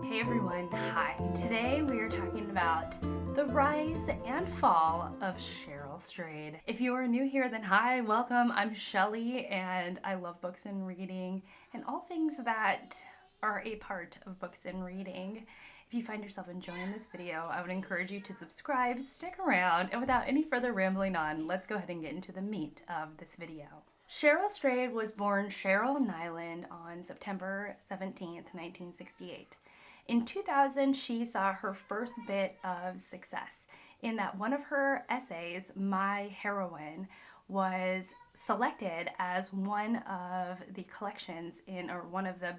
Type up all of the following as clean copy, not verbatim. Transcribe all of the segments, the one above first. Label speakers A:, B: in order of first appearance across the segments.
A: Hey everyone, hi. Today we are talking about the rise and fall of Cheryl Strayed. If you are new here, then hi, welcome. I'm Shelly and I love books and reading and all things that are a part of books and reading. If you find yourself enjoying this video, I would encourage you to subscribe, stick around, and without any further rambling on, let's go ahead and get into the meat of this video. Cheryl Strayed was born Cheryl Nyland on September 17th, 1968. In 2000, she saw her first bit of success in that one of her essays, My Heroine, was selected as one of the collections in, or one of the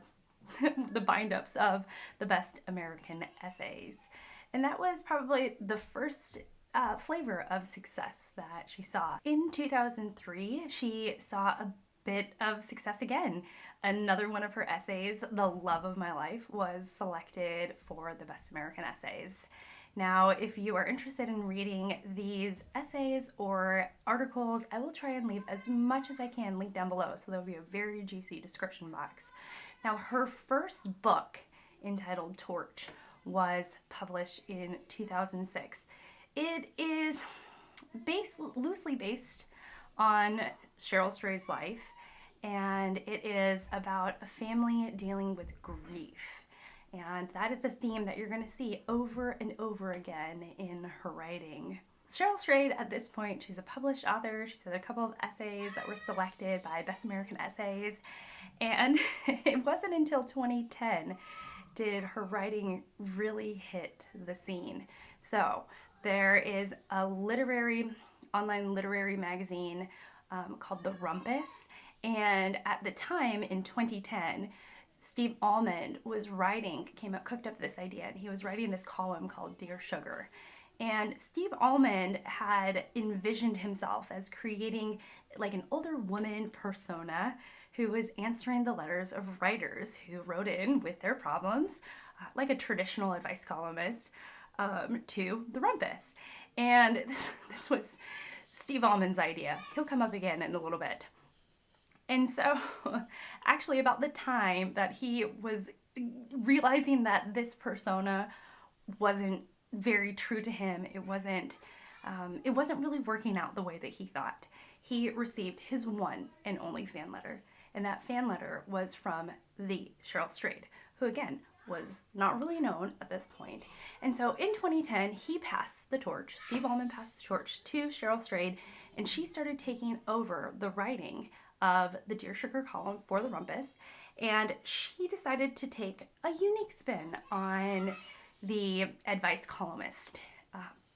A: the bind-ups of the best American essays. And that was probably the first flavor of success that she saw. In 2003, she saw a bit of success again. Another one of her essays, The Love of My Life, was selected for the Best American Essays. Now, if you are interested in reading these essays or articles, I will try and leave as much as I can linked down below, so there'll be a very juicy description box. Now, her first book, entitled Torch, was published in 2006. It is loosely based on Cheryl Strayed's life, and it is about a family dealing with grief. And that is a theme that you're going to see over and over again in her writing. Cheryl Strayed, at this point, she's a published author. She's had a couple of essays that were selected by Best American Essays, and it wasn't until 2010 did her writing really hit the scene. So there is a online literary magazine called The Rumpus, and at the time in 2010, Steve Almond was cooked up this idea, and he was writing this column called Dear Sugar. And Steve Almond had envisioned himself as creating like an older woman persona who was answering the letters of writers who wrote in with their problems, like a traditional advice columnist, to The Rumpus. And this was Steve Almond's idea. He'll come up again in a little bit. And so, actually, about the time that he was realizing that this persona wasn't very true to him, it wasn't really working out the way that he thought, he received his one and only fan letter. And that fan letter was from the Cheryl Strayed, who again was not really known at this point. And so in 2010, Steve Almond passed the torch to Cheryl Strayed, and she started taking over the writing of the Dear Sugar column for The Rumpus, and she decided to take a unique spin on the advice columnist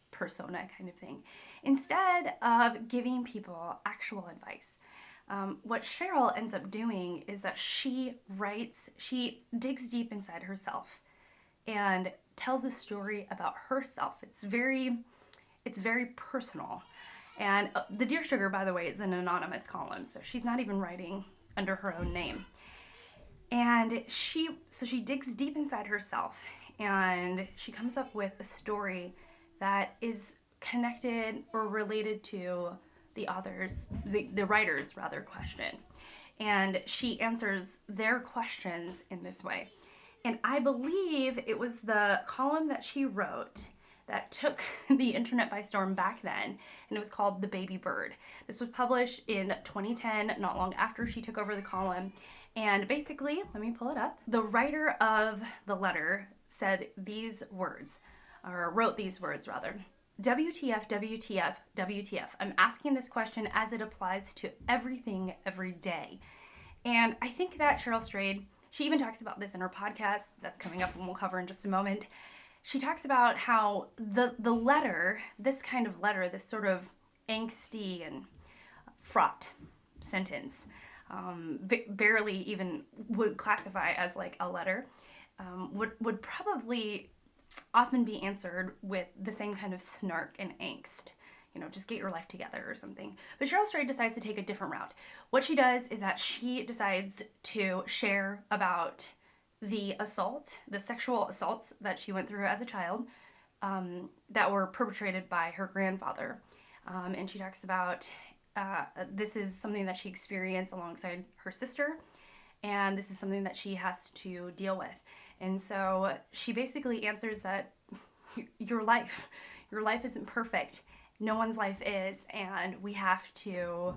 A: persona kind of thing. Instead of giving people actual advice, what Cheryl ends up doing is that she digs deep inside herself and tells a story about herself. It's very personal. And the Dear Sugar, by the way, is an anonymous column, so she's not even writing under her own name. And she digs deep inside herself, and she comes up with a story that is connected or related to the writer's question. And she answers their questions in this way. And I believe it was the column that she wrote that took the internet by storm back then, and it was called The Baby Bird. This was published in 2010, not long after she took over the column. And basically, let me pull it up. The writer of the letter said these words, or wrote these words rather. WTF, WTF, WTF. I'm asking this question as it applies to everything every day. And I think that Cheryl Strayed, she even talks about this in her podcast that's coming up and we'll cover in just a moment. She talks about how the letter, this kind of letter, this sort of angsty and fraught sentence, barely even would classify as like a letter, would probably often be answered with the same kind of snark and angst. Just get your life together or something. But Cheryl Strayed decides to take a different route. What she does is that she decides to share about the sexual assaults that she went through as a child, that were perpetrated by her grandfather. And she talks about this is something that she experienced alongside her sister, and this is something that she has to deal with. And so she basically answers that your life isn't perfect. No one's life is, and we have to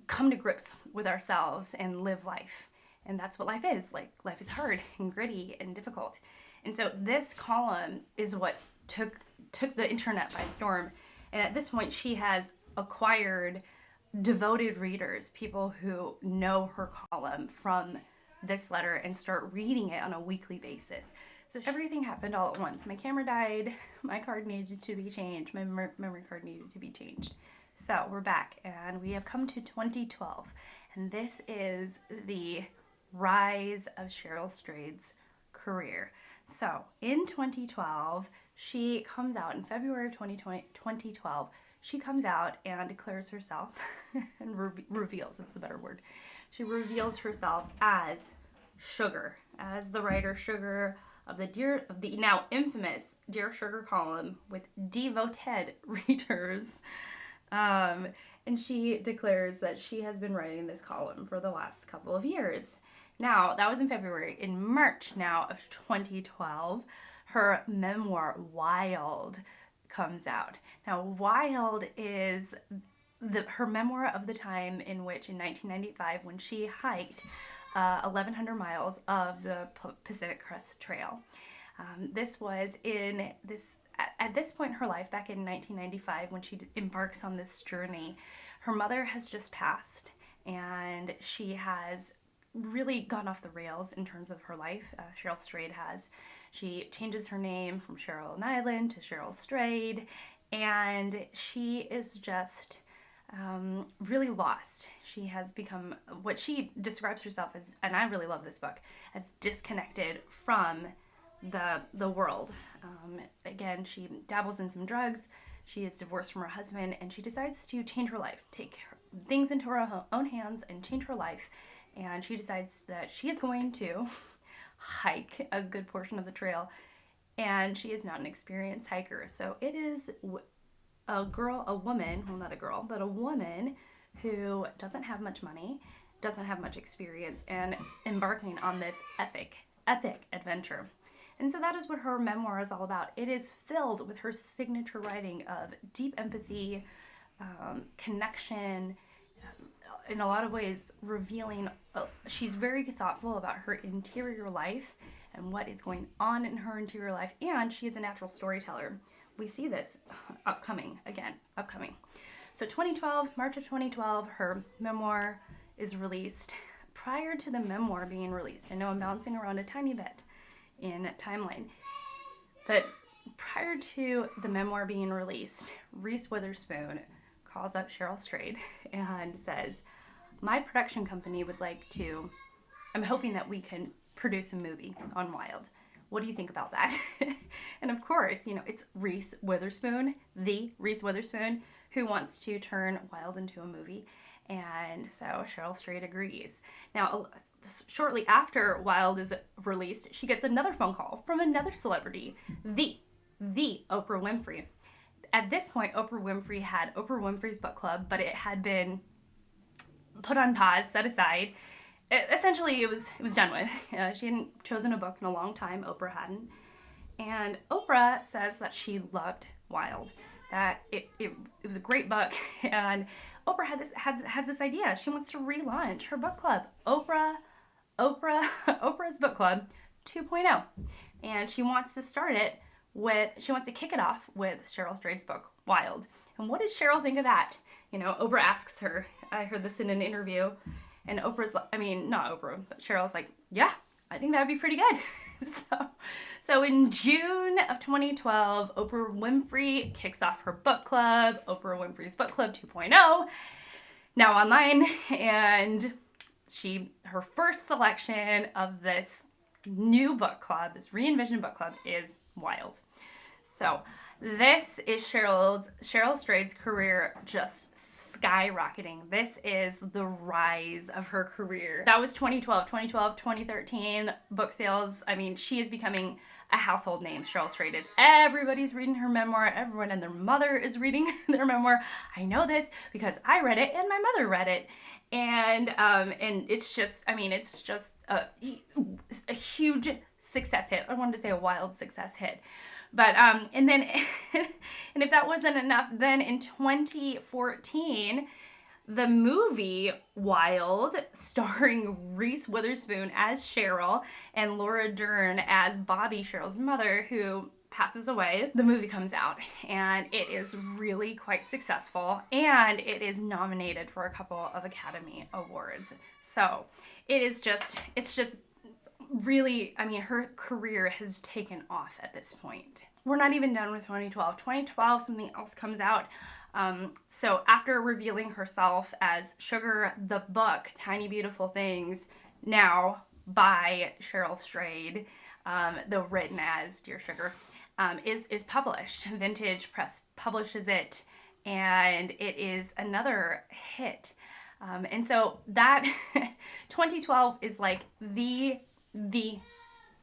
A: come to grips with ourselves and live life. And that's what life is. Like, life is hard and gritty and difficult. And so this column is what took the internet by storm. And at this point, she has acquired devoted readers, people who know her column from this letter and start reading it on a weekly basis. So everything happened all at once. My camera died, my card needed to be changed, my memory card needed to be changed. So we're back, and we have come to 2012, and this is the rise of Cheryl Strayed's career. So in 2012, she comes out, in February of 2012, she comes out and declares herself, and reveals, that's a better word. She reveals herself as Sugar, as the writer Sugar of the now infamous Dear Sugar column with devoted readers. And she declares that she has been writing this column for the last couple of years. Now, that was in February. In March now of 2012, her memoir, Wild, comes out. Now, Wild is her memoir of the time in which, in 1995, when she hiked 1,100 miles of the Pacific Crest Trail. This was at this point in her life, back in 1995, when she embarks on this journey, her mother has just passed, and she has really gone off the rails in terms of her life. Cheryl Strayed has. She changes her name from Cheryl and Island to Cheryl Strayed, and she is just really lost. She has become what she describes herself as, and I really love this book, as disconnected from the world. Again, she dabbles in some drugs. She is divorced from her husband, and she decides to change her life, take things into her own hands and change her life. And she decides that she is going to hike a good portion of the trail, and she is not an experienced hiker. So it is a woman who doesn't have much money, doesn't have much experience, and embarking on this epic adventure. And so that is what her memoir is all about. It is filled with her signature writing of deep empathy, connection, in a lot of ways revealing, she's very thoughtful about her interior life and what is going on in her interior life, and she is a natural storyteller. We see this upcoming. So 2012, March of 2012, her memoir is released. Prior to the memoir being released, I know I'm bouncing around a tiny bit in timeline, but prior to the memoir being released, Reese Witherspoon calls up Cheryl Strayed and says, my production company would like to, I'm hoping that we can produce a movie on Wild. What do you think about that? And of course, it's Reese Witherspoon, the Reese Witherspoon, who wants to turn Wild into a movie. And so Cheryl Strayed agrees. Now, shortly after Wild is released, she gets another phone call from another celebrity, the Oprah Winfrey. At this point, Oprah Winfrey had Oprah Winfrey's Book Club, but it had been put on pause, set aside. Essentially, it was done with. She hadn't chosen a book in a long time. Oprah hadn't. And Oprah says that she loved Wild, that it was a great book. And Oprah has this idea. She wants to relaunch her book club, Oprah's Book Club 2.0. And she wants to kick it off with Cheryl Strayed's book, Wild. And what did Cheryl think of that? Oprah asks her, I heard this in an interview, and not Oprah, but Cheryl's like, yeah, I think that would be pretty good. So in June of 2012, Oprah Winfrey kicks off her book club, Oprah Winfrey's Book Club 2.0, now online, and her first selection of this new book club, this re-envisioned book club, is Wild. So This is Cheryl Strayed's career just skyrocketing. This is the rise of her career. That was 2013 book sales. I mean, she is becoming a household name. Cheryl Strayed is. Everybody's reading her memoir. Everyone and their mother is reading their memoir. I know this because I read it and my mother read it. And it's just, I mean, it's just a huge success hit. I wanted to say a wild success hit. But, and then, and if that wasn't enough, then in 2014, the movie Wild, starring Reese Witherspoon as Cheryl and Laura Dern as Bobby, Cheryl's mother, who passes away, the movie comes out, and it is really quite successful, and it is nominated for a couple of Academy Awards. So it's just really, I mean, her career has taken off at this point. We're not even done with 2012. 2012, something else comes out. So after revealing herself as Sugar, the book, Tiny Beautiful Things, now by Cheryl Strayed, though written as Dear Sugar, is published. Vintage Press publishes it, and it is another hit. And so that 2012 is like the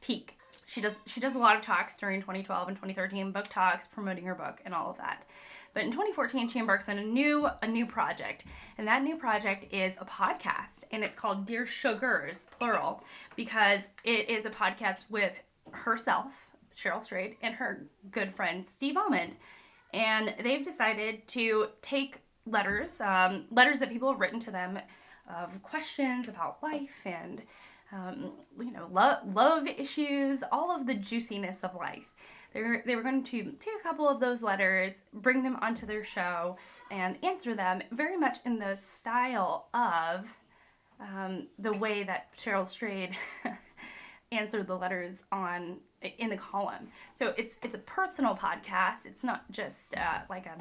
A: peak. She does a lot of talks during 2012 and 2013, book talks, promoting her book and all of that. But in 2014, she embarks on a new project, and that new project is a podcast, and it's called Dear Sugars, plural, because it is a podcast with herself, Cheryl Strayed, and her good friend Steve Almond, and they've decided to take letters that people have written to them of questions about life and love issues, all of the juiciness of life. They were going to take a couple of those letters, bring them onto their show, and answer them very much in the style of the way that Cheryl Strayed answered the letters in the column. So it's a personal podcast. It's not just like a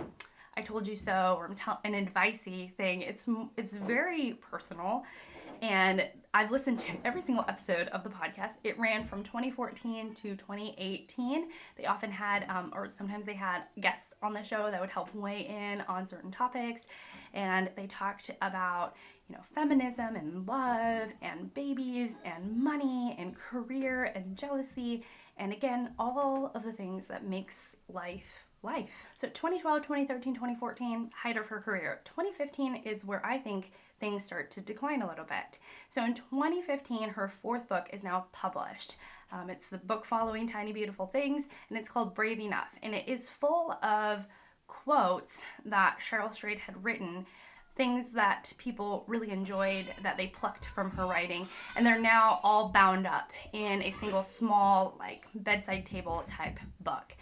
A: I told you so or an advicey thing. It's very personal. And I've listened to every single episode of the podcast. It ran from 2014 to 2018. They often had, or sometimes they had guests on the show that would help weigh in on certain topics. And they talked about, feminism and love and babies and money and career and jealousy. And again, all of the things that makes life. So 2012, 2013, 2014, height of her career. 2015 is where I think things start to decline a little bit. So in 2015, her fourth book is now published. It's the book following Tiny Beautiful Things, and it's called Brave Enough. And it is full of quotes that Cheryl Strayed had written, things that people really enjoyed that they plucked from her writing, and they're now all bound up in a single small, like, bedside table type book.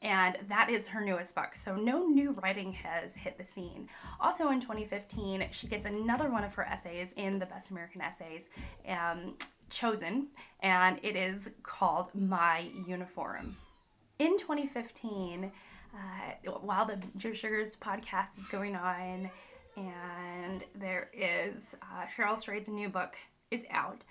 A: And that is her newest book. So no new writing has hit the scene. Also in 2015, she gets another one of her essays in the Best American Essays chosen, and it is called My Uniform. In 2015, while the Dear Sugars podcast is going on, and there is Cheryl Strayed's new book is out,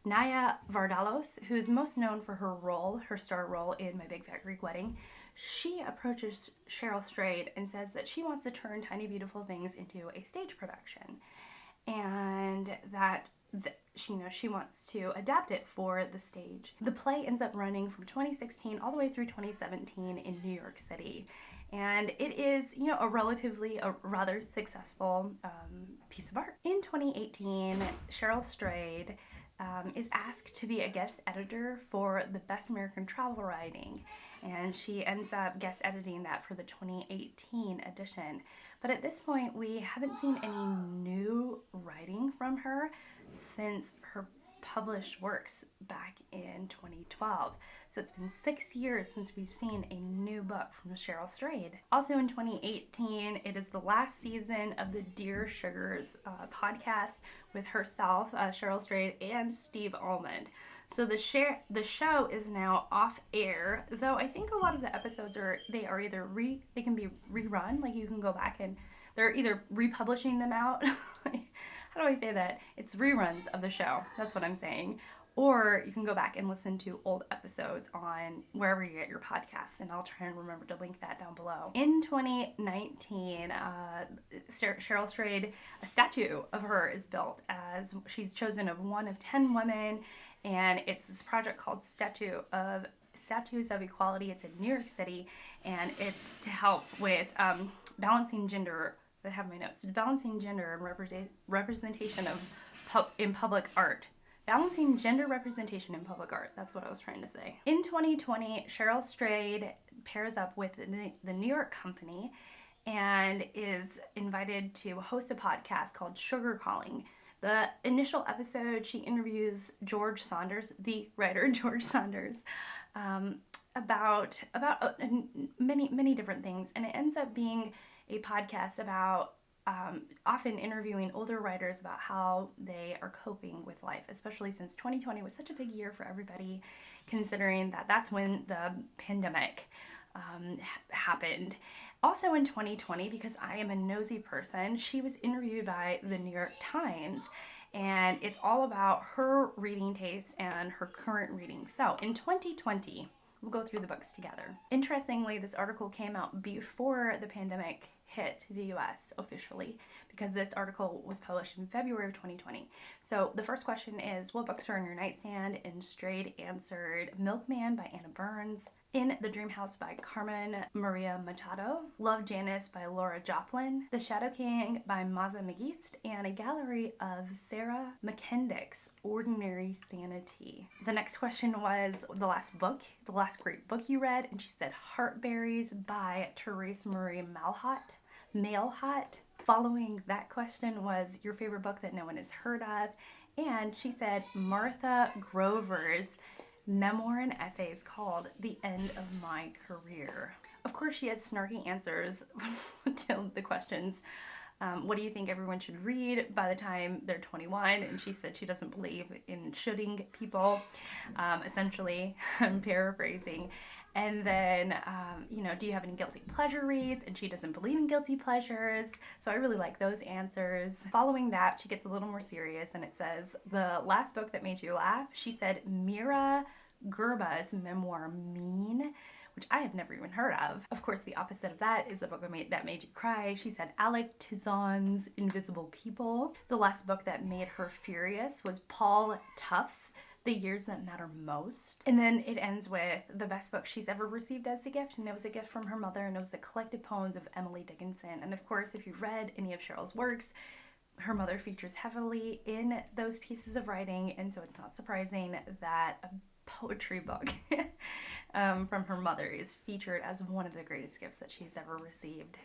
A: Naya Vardalos, who's most known for her star role in My Big Fat Greek Wedding, she approaches Cheryl Strayed and says that she wants to turn Tiny Beautiful Things into a stage production, and that she wants to adapt it for the stage. The play ends up running from 2016 all the way through 2017 in New York City, and it is a rather successful piece of art. In 2018, Cheryl Strayed is asked to be a guest editor for the Best American Travel Writing, and she ends up guest editing that for the 2018 edition. But at this point, we haven't seen any new writing from her since her published works back in 2012. So it's been 6 years since we've seen a new book from Cheryl Strayed. Also in 2018, it is the last season of the Dear Sugars podcast with herself, Cheryl Strayed, and Steve Almond. So the show is now off air, though I think a lot of the episodes they can be rerun, like you can go back and they're either republishing them out. How do I say that? It's reruns of the show. That's what I'm saying. Or you can go back and listen to old episodes on wherever you get your podcasts, and I'll try and remember to link that down below. In 2019, Cheryl Strayed, a statue of her is built, as she's chosen of one of 10 women, and it's this project called Statues of Equality. It's in New York City, and it's to help with balancing gender. I have my notes. Balancing gender and representation in public art. Balancing gender representation in public art. That's what I was trying to say. In 2020, Cheryl Strayed pairs up with the New York company and is invited to host a podcast called Sugar Calling. The initial episode, she interviews George Saunders, the writer George Saunders, about many different things, and it ends up being a podcast about often interviewing older writers about how they are coping with life, especially since 2020 was such a big year for everybody, considering that that's when the pandemic happened. Also in 2020, because I am a nosy person, she was interviewed by the New York Times, and it's all about her reading tastes and her current reading. So in 2020, we'll go through the books together. Interestingly, this article came out before the pandemic hit the US officially, because this article was published in February of 2020. So the first question is, what books are on your nightstand? And Strayed answered Milkman by Anna Burns, In the Dream House by Carmen Maria Machado, Love Janice by Laura Joplin, The Shadow King by Maza McGeast, and a gallery of Sarah McKendrick's Ordinary Sanity. The next question was the last great book you read, and she said Heartberries by Therese Marie Malhot. Following that question was your favorite book that no one has heard of, and she said Martha Grover's memoir and essays called The End of My Career. Of course, she had snarky answers to the questions. What do you think everyone should read by the time they're 21? And she said she doesn't believe in shoulding people. Essentially, I'm paraphrasing. And then, do you have any guilty pleasure reads? And she doesn't believe in guilty pleasures. So I really like those answers. Following that, she gets a little more serious, and it says, the last book that made you laugh. She said Mira Gerba's memoir, Mean, which I have never even heard of. Of course, the opposite of that is the book that made you cry. She said Alec Tizon's Invisible People. The last book that made her furious was Paul Tufts' The Years That Matter Most. And then it ends with the best book she's ever received as a gift, and it was a gift from her mother, and it was the collected poems of Emily Dickinson. And of course, if you've read any of Cheryl's works, her mother features heavily in those pieces of writing, and so it's not surprising that a poetry book from her mother is featured as one of the greatest gifts that she's ever received.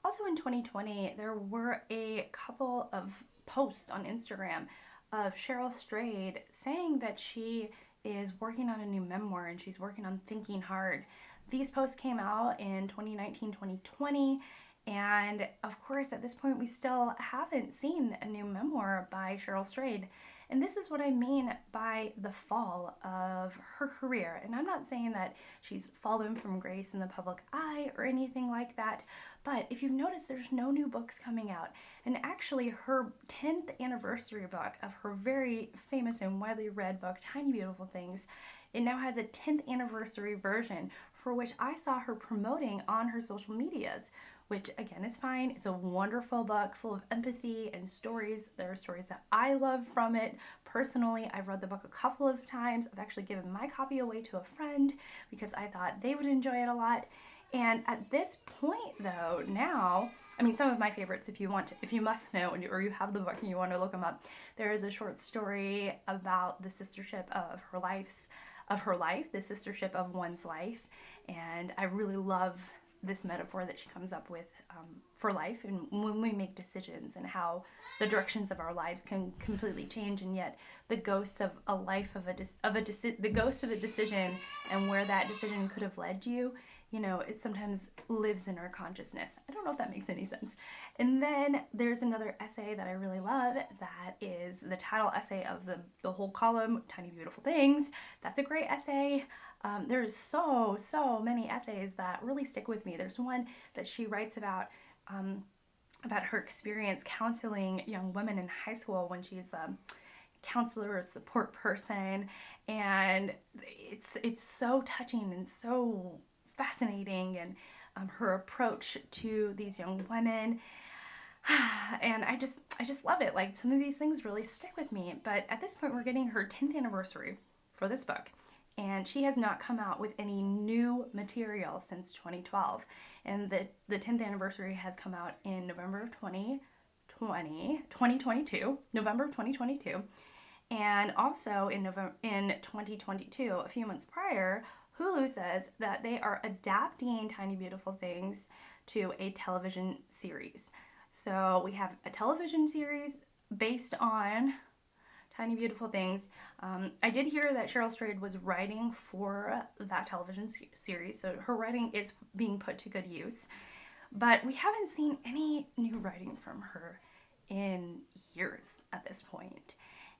A: Also in 2020, there were a couple of posts on Instagram of Cheryl Strayed saying that she is working on a new memoir and she's working on Thinking Hard. These posts came out in 2019, 2020, and of course at this point we still haven't seen a new memoir by Cheryl Strayed. And this is what I mean by the fall of her career. And I'm not saying that she's fallen from grace in the public eye or anything like that, but if you've noticed, there's no new books coming out. And actually, her 10th anniversary book of her very famous and widely read book, Tiny Beautiful Things, it now has a 10th anniversary version for which I saw her promoting on her social medias, which again is fine. It's a wonderful book full of empathy and stories. There are stories that I love from it. Personally, I've read the book a couple of times. I've actually given my copy away to a friend because I thought they would enjoy it a lot. And at this point though, now, I mean, some of my favorites, if you must know, or you have the book and you want to look them up, there is a short story about the sistership of her life, the sistership of one's life. And I really love this metaphor that she comes up with for life, and when we make decisions and how the directions of our lives can completely change, and yet the ghost of a life the ghost of a decision and where that decision could have led you, it sometimes lives in our consciousness. I don't know if that makes any sense. And then there's another essay that I really love that is the title essay of the whole column, Tiny Beautiful Things. That's a great essay. There's so many essays that really stick with me. There's one that she writes about her experience counseling young women in high school when she's counselor or support person, and it's so touching and so fascinating, and her approach to these young women. And I just love it. Like, some of these things really stick with me. But at this point, we're getting her 10th anniversary for this book, and she has not come out with any new material since 2012. And the 10th anniversary has come out in November of 2022, November of 2022. And also in 2022, a few months prior, Hulu says that they are adapting Tiny Beautiful Things to a television series. So we have a television series based on Tiny Beautiful Things. I did hear that Cheryl Strayed was writing for that television series, so her writing is being put to good use. But we haven't seen any new writing from her in years at this point.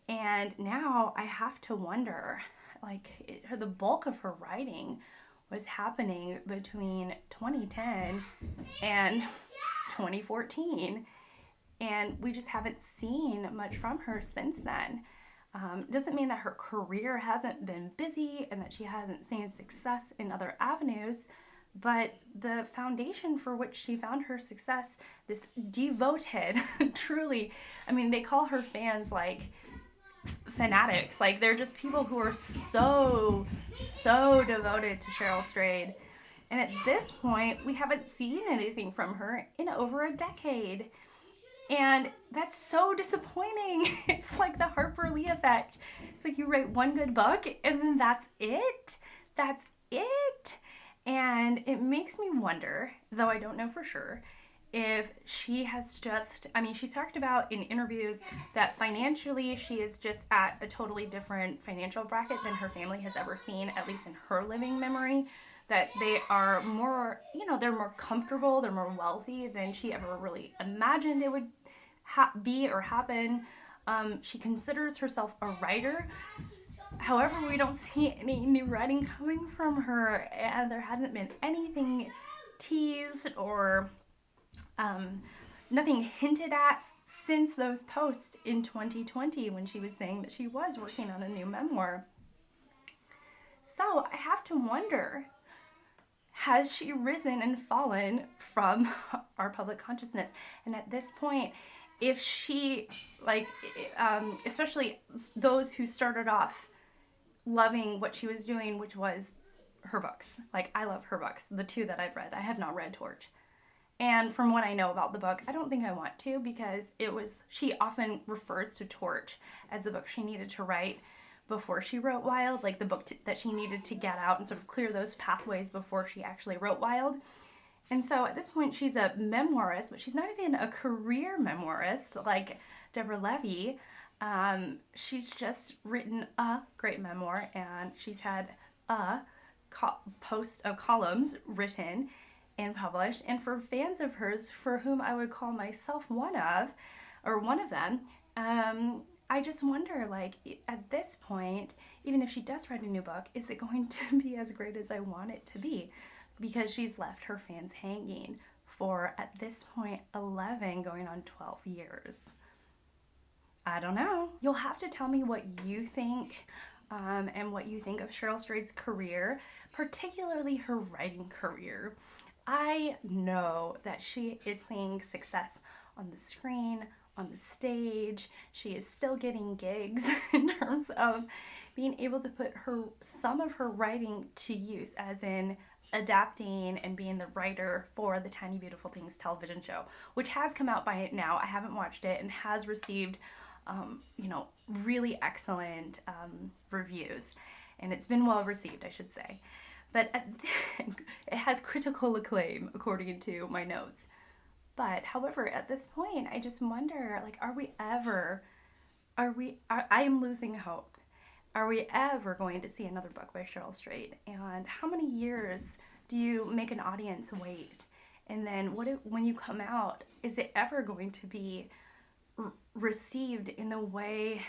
A: And now I have to wonder, like, the bulk of her writing was happening between 2010 and 2014, and we just haven't seen much from her since then. Doesn't mean that her career hasn't been busy and that she hasn't seen success in other avenues, but the foundation for which she found her success, this devoted, truly, I mean, they call her fans like fanatics. Like, they're just people who are so devoted to Cheryl Strayed. And at this point, we haven't seen anything from her in over a decade. And that's so disappointing. It's like the Harper Lee effect. It's like you write one good book and then that's it. That's it. And it makes me wonder, though I don't know for sure, if she has just, I mean, she's talked about in interviews that financially she is just at a totally different financial bracket than her family has ever seen, at least in her living memory. That they are more, they're more comfortable, they're more wealthy than she ever really imagined it would be or happen. She considers herself a writer. However, we don't see any new writing coming from her, and there hasn't been anything teased or nothing hinted at since those posts in 2020 when she was saying that she was working on a new memoir. So I have to wonder, has she risen and fallen from our public consciousness? And at this point, if she, especially those who started off loving what she was doing, which was her books. Like, I love her books, the two that I've read. I have not read Torch. And from what I know about the book, I don't think I want to, because she often refers to Torch as the book she needed to write before she wrote Wild, like the book that she needed to get out and sort of clear those pathways before she actually wrote Wild. And so at this point, she's a memoirist, but she's not even a career memoirist like Deborah Levy. She's just written a great memoir, and she's had a post of columns written and published. And for fans of hers, for whom I would call myself one of them, I just wonder, like, at this point, even if she does write a new book, is it going to be as great as I want it to be? Because she's left her fans hanging for, at this point, 11 going on 12 years. I don't know. You'll have to tell me what you think and what you think of Cheryl Strayed's career, particularly her writing career. I know that she is seeing success on the screen, on the stage. She is still getting gigs in terms of being able to put some of her writing to use, as in adapting and being the writer for the Tiny Beautiful Things television show, which has come out by now. I haven't watched it, and has received really excellent reviews, and it's been well received, I should say. But it has critical acclaim, according to my notes. But however, at this point, I just wonder, like, I am losing hope. Are we ever going to see another book by Cheryl Strayed? And how many years do you make an audience wait? And then when you come out, is it ever going to be received in the way,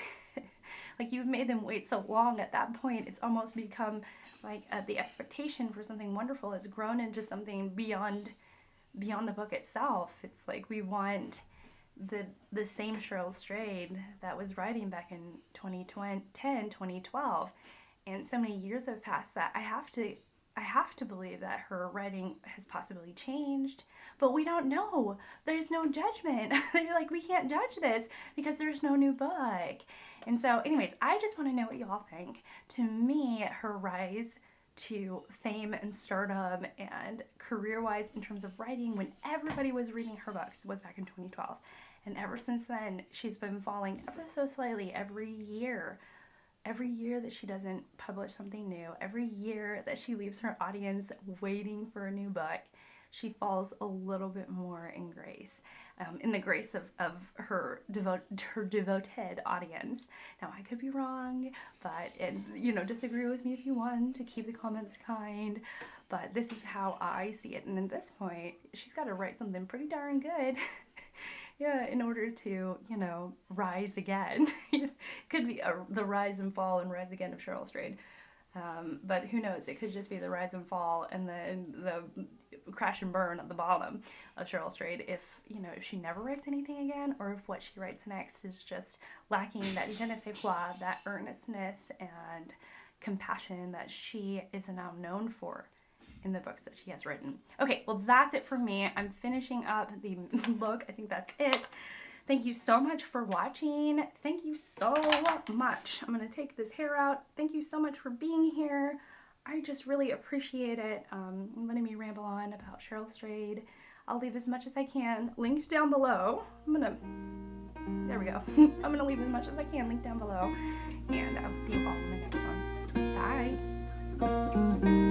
A: like, you've made them wait so long? At that point, it's almost become like the expectation for something wonderful has grown into something beyond the book itself. It's like we want the same Cheryl Strayed that was writing back in 2010, 2012. And so many years have passed that I have to believe that her writing has possibly changed, but we don't know. There's no judgment. They're like, we can't judge this because there's no new book. And so anyways, I just want to know what y'all think. To me, her rise to fame and stardom and career-wise in terms of writing when everybody was reading her books was back in 2012. And ever since then, she's been falling ever so slightly every year. Every year that she doesn't publish something new, every year that she leaves her audience waiting for a new book, she falls a little bit more in grace, in the grace of her devoted audience. Now, I could be wrong, but, disagree with me if you want, to keep the comments kind, but this is how I see it. And at this point, she's got to write something pretty darn good. Yeah, in order to, rise again. Could be the rise and fall and rise again of Cheryl Strayed. But who knows? It could just be the rise and fall and the crash and burn at the bottom of Cheryl Strayed if she never writes anything again, or if what she writes next is just lacking that je ne sais quoi, that earnestness and compassion that she is now known for in the books that she has written. Okay, well, that's it for me. I'm finishing up the book. I think that's it. Thank you so much for watching. Thank you so much. I'm going to take this hair out. Thank you so much for being here. I just really appreciate it. Letting me ramble on about Cheryl Strayed. I'll leave as much as I can linked down below. There we go. I'm going to leave as much as I can linked down below. And I'll see you all in the next one. Bye.